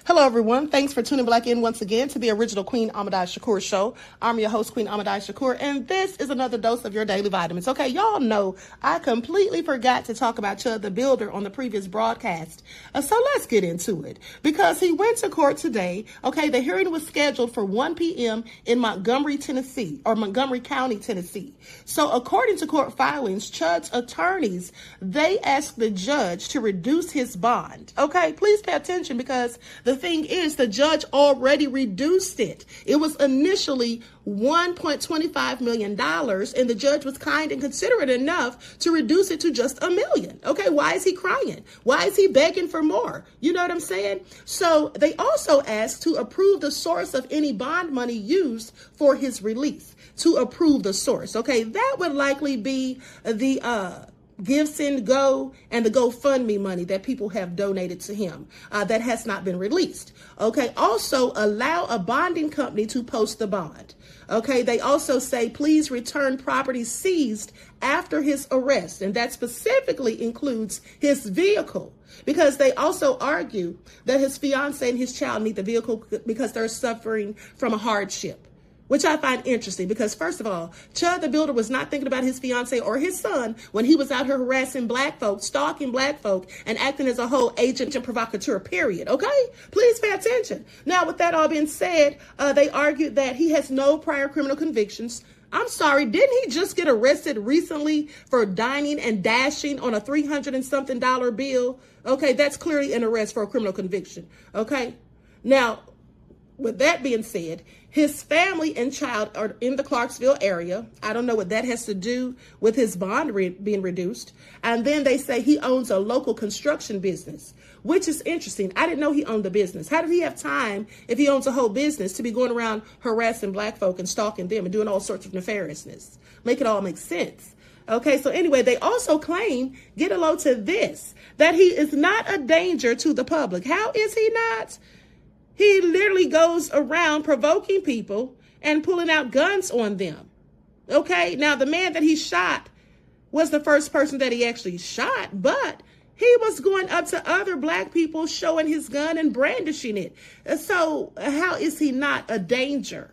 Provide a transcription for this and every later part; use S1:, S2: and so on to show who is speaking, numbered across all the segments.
S1: Hello, everyone. Thanks for tuning back in once again to the original Queen Ahmadiyyah Shakur show. I'm your host, Queen Ahmadiyyah Shakur, and this is another dose of your daily vitamins. Okay, y'all know I completely forgot to talk about Chud the Builder on the previous broadcast. So let's get into it. Because he went to court today. Okay, the hearing was scheduled for 1 p.m. in Montgomery, Tennessee, or Montgomery County, Tennessee. So according to court filings, Chud's attorneys, they asked the judge to reduce his bond. Okay, please pay attention because the thing is, the judge already reduced it. It was initially $1.25 million, and the judge was kind and considerate enough to reduce it to just $1 million. Okay, why is he crying? Why is he begging for more? You know what I'm saying? So they also asked to approve the source of any bond money used for his release, to approve the source. Okay, that would likely be the Give, Send, Go, and the GoFundMe money that people have donated to him that has not been released. Okay, also allow a bonding company to post the bond. Okay, they also say, please return property seized after his arrest, and that specifically includes his vehicle, because they also argue that his fiance and his child need the vehicle because they're suffering from a hardship, which I find interesting because, first of all, Chud the Builder was not thinking about his fiance or his son when he was out here harassing black folk, stalking black folk, and acting as a whole agent and provocateur, period. Okay? Please pay attention. Now, with that all being said, they argued that he has no prior criminal convictions. I'm sorry, didn't he just get arrested recently for dining and dashing on a $300 and something bill? Okay, that's clearly an arrest for a criminal conviction. Okay? Now, with that being said, his family and child are in the Clarksville area. I don't know what that has to do with his bond being reduced. And then they say he owns a local construction business, which is interesting. I didn't know he owned a business. How did he have time, if he owns a whole business, to be going around harassing black folk and stalking them and doing all sorts of nefariousness? Make it all make sense. Okay, so anyway, they also claim, get a load to this, that he is not a danger to the public. How is he not? He literally goes around provoking people and pulling out guns on them. Okay, now the man that he shot was the first person that he actually shot, but he was going up to other black people showing his gun and brandishing it. So how is he not a danger?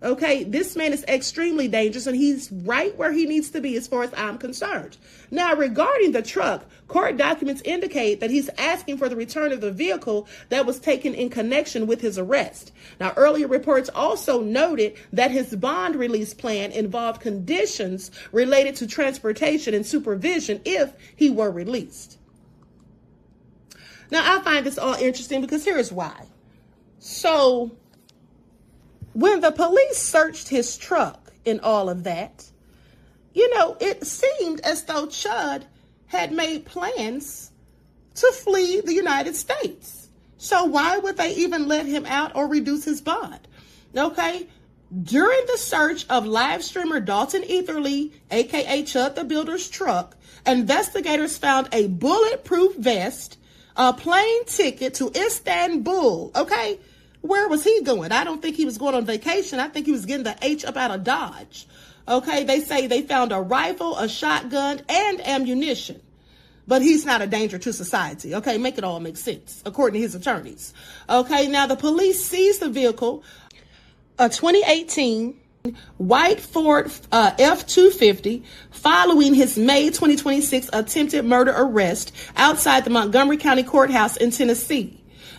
S1: Okay, this man is extremely dangerous, and he's right where he needs to be as far as I'm concerned. Now, regarding the truck, court documents indicate that he's asking for the return of the vehicle that was taken in connection with his arrest. Now, earlier reports also noted that his bond release plan involved conditions related to transportation and supervision if he were released. Now, I find this all interesting because here's why. So, when the police searched his truck and all of that, you know, it seemed as though Chud had made plans to flee the United States. So why would they even let him out or reduce his bond? Okay, during the search of live streamer Dalton Etherly, aka Chud the Builder's truck, investigators found a bulletproof vest, a plane ticket to Istanbul. Okay, where was he going? I don't think he was going on vacation. I think he was getting the H up out of Dodge. Okay, they say they found a rifle, a shotgun, and ammunition. But he's not a danger to society. Okay, make it all make sense, according to his attorneys. Okay, now the police seized the vehicle, a 2018 white Ford F-250, following his May 2026 attempted murder arrest outside the Montgomery County Courthouse in Tennessee.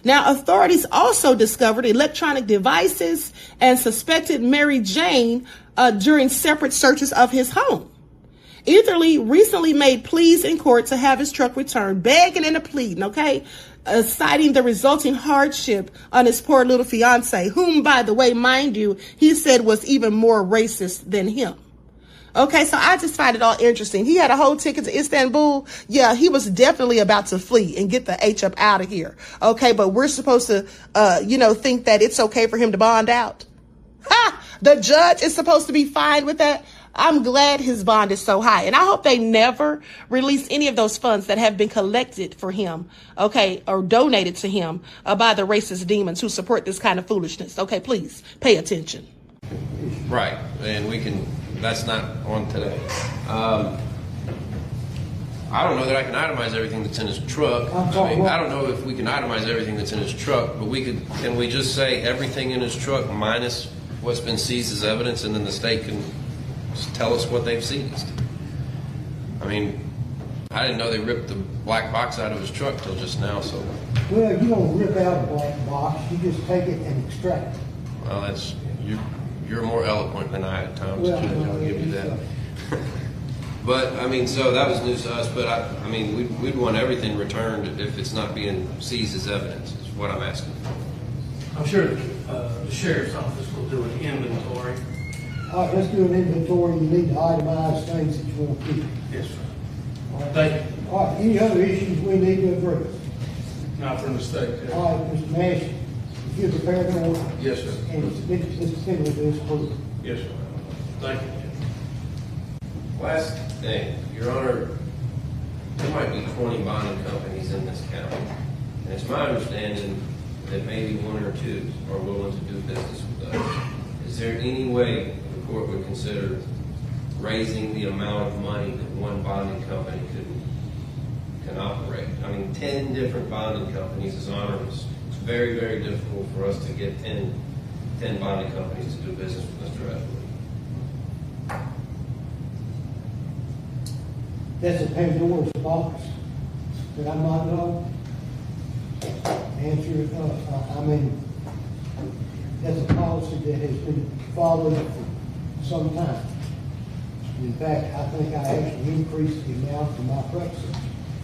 S1: Now, authorities also discovered electronic devices and suspected Mary Jane during separate searches of his home. Etherly recently made pleas in court to have his truck returned, begging and pleading, okay, citing the resulting hardship on his poor little fiance, whom, by the way, mind you, he said was even more racist than him. Okay, so I just find it all interesting. He had a whole ticket to Istanbul. Yeah, he was definitely about to flee and get the H up out of here. Okay, but we're supposed to, think that it's okay for him to bond out. Ha! The judge is supposed to be fine with that. I'm glad his bond is so high. And I hope they never release any of those funds that have been collected for him, okay, or donated to him by the racist demons who support this kind of foolishness. Okay, please pay attention.
S2: Right, and that's not on today. I don't know that I can itemize everything that's in his truck. I don't know if we can itemize everything that's in his truck, but can we just say everything in his truck minus what's been seized as evidence, and then the state can tell us what they've seized? I mean, I didn't know they ripped the black box out of his truck till just now, so.
S3: Well, you don't rip out a black box, you just take it and extract it.
S2: Well, you're more eloquent than I at times,
S3: Well,
S2: I'll give you that. But, I mean, so that was news to us, but I mean, we'd want everything returned if it's not being seized as evidence, is what I'm asking for.
S4: I'm sure the sheriff's office will do an inventory.
S3: All right, let's do an inventory. You need to itemize things that you want to keep.
S4: Yes, sir.
S3: All right.
S4: Thank you.
S3: All right, any other issues we need to address?
S4: Not from the state, Judge.
S3: All right, Mr. Nash, if you're prepared to order.
S4: Yes, sir.
S3: And Mr. Finley is approved.
S4: Yes, sir. Thank you, Judge.
S2: Last thing, Your Honor, there might be 20 bonding companies in this county, and it's my understanding that maybe one or two are willing to do business with us. Is there any way the court would consider raising the amount of money that one bonding company can operate? I mean, 10 different bonding companies is onerous. It's very, very difficult for us to get 10 bonding companies to do business with Mr. Edwards.
S3: That's a Pandora's box that I might know. Answer, I mean, that's a policy that has been followed for some time. In fact, I think I actually increased the amount for my predecessor.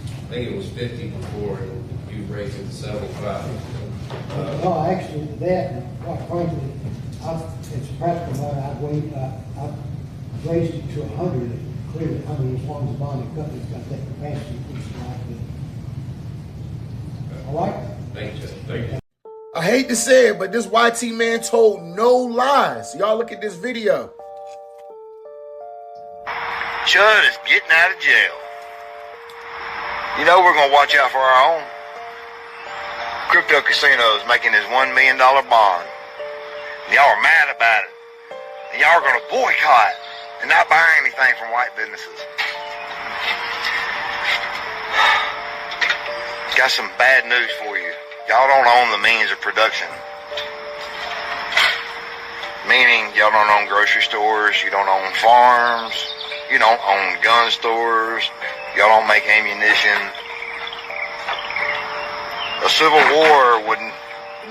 S2: I think it was 50 before, and you raised it to 75.
S3: No, actually, that, quite frankly, it's a practical matter. I've raised it to 100. Clearly, I mean, as long as the bonding company's got that capacity, it's like that. All right?
S2: Thank you, Judge. Thank you.
S5: I hate to say it, but this YT man told no lies. Y'all look at this video.
S6: Chud is getting out of jail. You know we're going to watch out for our own. Crypto Casino is making his $1 million bond. And y'all are mad about it. And y'all are going to boycott and not buy anything from white businesses. Got some bad news for you. Y'all don't own the means of production. Meaning y'all don't own grocery stores, you don't own farms, you don't own gun stores, y'all don't make ammunition. A civil war would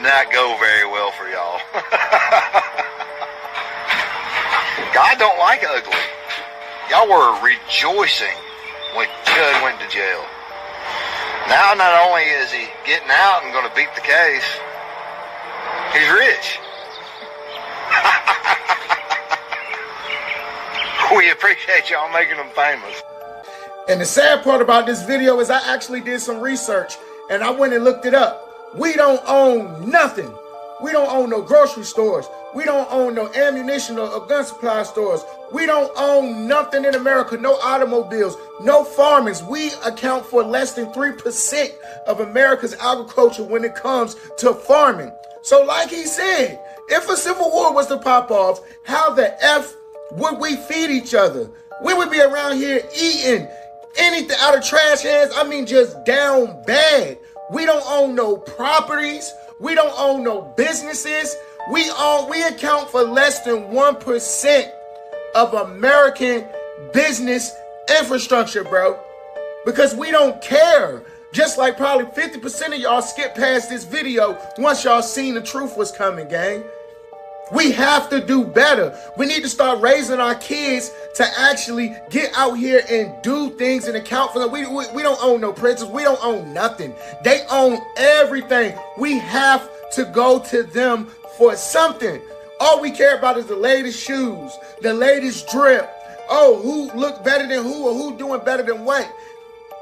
S6: not go very well for y'all. God don't like ugly. Y'all were rejoicing when Chud went to jail. Now not only is he getting out and going to beat the case, he's rich. We appreciate y'all making him famous.
S5: And the sad part about this video is I actually did some research and I went and looked it up. We don't own nothing. We don't own no grocery stores. We don't own no ammunition or gun supply stores. We don't own nothing in America, no automobiles, no farmings. We account for less than 3% of America's agriculture when it comes to farming. So like he said, if a civil war was to pop off, how the F would we feed each other? We would be around here eating anything out of trash cans. I mean, just down bad. We don't own no properties. We don't own no businesses. We account for less than 1% of American business infrastructure, bro. Because we don't care. Just like probably 50% of y'all skip past this video once y'all seen the truth was coming, gang. We have to do better. We need to start raising our kids to actually get out here and do things and account for them. We don't own no prisons. We don't own nothing. They own everything. We have to go to them for something. All we care about is the latest shoes, the latest drip. Oh, who look better than who or who doing better than what?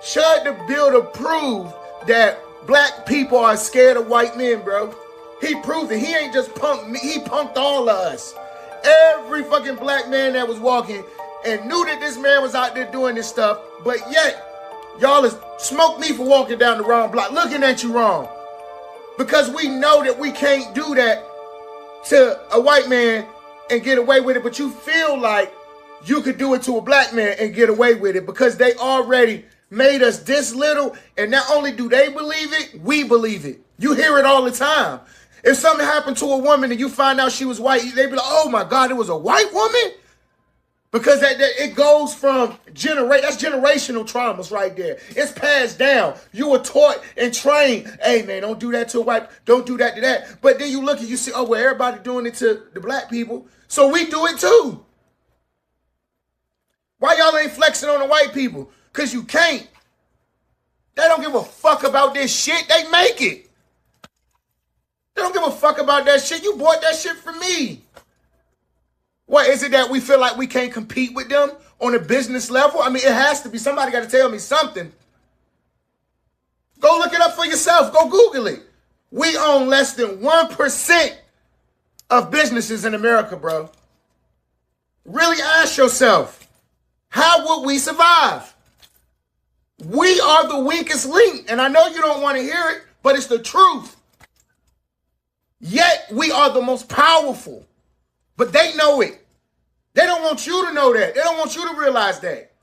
S5: Chud the Builder proved that black people are scared of white men, bro. He proved it. He ain't just punked me. He punked all of us. Every fucking black man that was walking and knew that this man was out there doing this stuff, but yet y'all is smoke me for walking down the wrong block, looking at you wrong. Because we know that we can't do that to a white man and get away with it, but you feel like you could do it to a black man and get away with it because they already made us this little, and not only do they believe it, we believe it. You hear it all the time. If something happened to a woman and you find out she was white, they be like, oh my God, it was a white woman? Because it goes from that's generational traumas right there. It's passed down. You were taught and trained, hey man, don't do that to a white, don't do that to that. But then you look and you see, oh well, everybody doing it to the black people, so we do it too. Why y'all ain't flexing on the white people? Because you can't. They don't give a fuck about this shit. They make it. They don't give a fuck about that shit. You bought that shit from me. What is it that we feel like we can't compete with them on a business level? I mean, it has to be. Somebody got to tell me something. Go look it up for yourself. Go Google it. We own less than 1% of businesses in America, bro. Really ask yourself, how would we survive? We are the weakest link. And I know you don't want to hear it, but it's the truth. Yet we are the most powerful. But they know it. They don't want you to know that. They don't want you to realize that.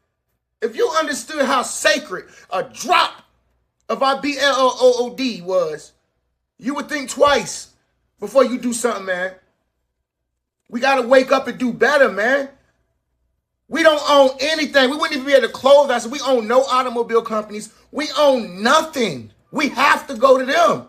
S5: If you understood how sacred a drop of our BLOOD was, you would think twice before you do something, man. We got to wake up and do better, man. We don't own anything. We wouldn't even be able to clothe us. We own no automobile companies. We own nothing. We have to go to them.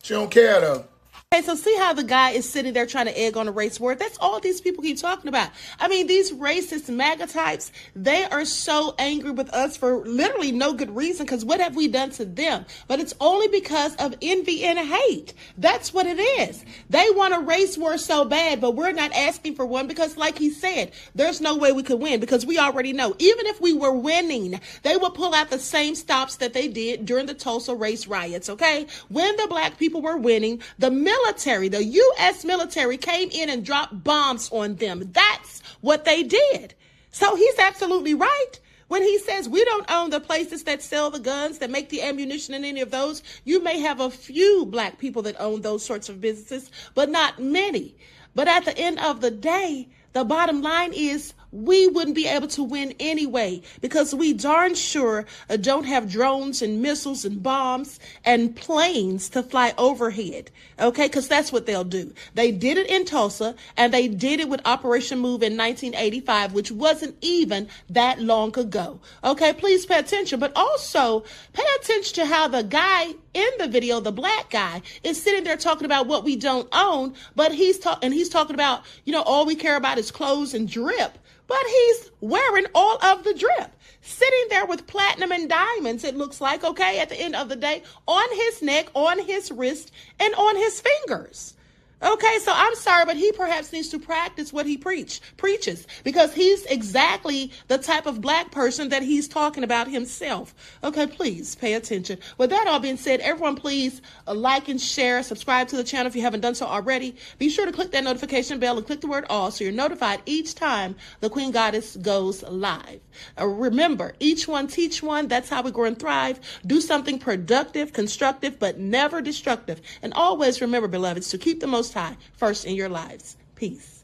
S5: She don't care, though.
S1: Okay, so see how the guy is sitting there trying to egg on a race war? That's all these people keep talking about. I mean, these racist MAGA types, they are so angry with us for literally no good reason, because what have we done to them? But it's only because of envy and hate. That's what it is. They want a race war so bad, but we're not asking for one because, like he said, there's no way we could win, because we already know, even if we were winning, they would pull out the same stops that they did during the Tulsa race riots, okay? When the black people were winning, the U.S. military came in and dropped bombs on them. That's what they did. So he's absolutely right when he says we don't own the places that sell the guns, that make the ammunition, and any of those. You may have a few black people that own those sorts of businesses, but not many. But at the end of the day, the bottom line is we wouldn't be able to win anyway, because we darn sure don't have drones and missiles and bombs and planes to fly overhead. Okay, because that's what they'll do. They did it in Tulsa, and they did it with Operation Move in 1985, which wasn't even that long ago. Okay, please pay attention, but also pay attention to how the guy in the video, the black guy, is sitting there talking about what we don't own, but he's talking about, all we care about is clothes and drip. But he's wearing all of the drip, sitting there with platinum and diamonds, it looks like, okay, at the end of the day, on his neck, on his wrist, and on his fingers. Okay, so I'm sorry, but he perhaps needs to practice what he preaches, because he's exactly the type of black person that he's talking about himself. Okay, please pay attention. With that all being said, everyone please like and share, subscribe to the channel if you haven't done so already. Be sure to click that notification bell and click the word all so you're notified each time the Queen Goddess goes live. Remember, each one teach one. That's how we grow and thrive. Do something productive, constructive, but never destructive. And always remember, beloveds, to keep the Most High first in your lives. Peace.